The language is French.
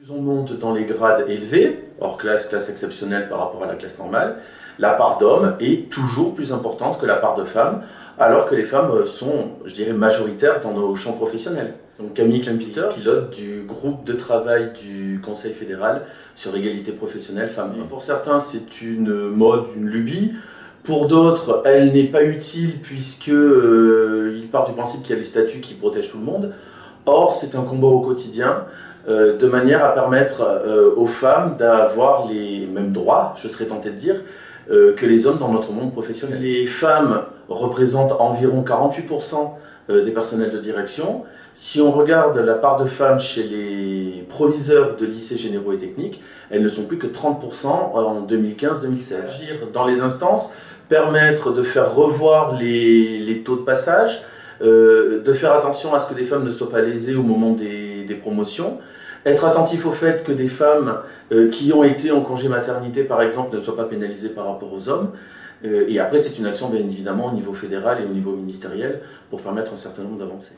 Plus on monte dans les grades élevés, hors classe, classe exceptionnelle par rapport à la classe normale, la part d'hommes est toujours plus importante que la part de femmes, alors que les femmes sont, je dirais, majoritaires dans nos champs professionnels. Donc Camille Klempiter, pilote du groupe de travail du Conseil fédéral sur l'égalité professionnelle femmes-hommes. Pour certains, c'est une mode, une lubie. Pour d'autres, elle n'est pas utile puisque il part du principe qu'il y a des statuts qui protègent tout le monde. Or, c'est un combat au quotidien, de manière à permettre aux femmes d'avoir les mêmes droits, je serais tenté de dire, que les hommes dans notre monde professionnel. Les femmes représentent environ 48% des personnels de direction. Si on regarde la part de femmes chez les proviseurs de lycées généraux et techniques, elles ne sont plus que 30% en 2015-2016. Agir dans les instances, permettre de faire revoir les taux de passage, de faire attention à ce que des femmes ne soient pas lésées au moment des promotions, être attentif au fait que des femmes qui ont été en congé maternité par exemple ne soient pas pénalisées par rapport aux hommes, et après c'est une action bien évidemment au niveau fédéral et au niveau ministériel pour permettre un certain nombre d'avancées.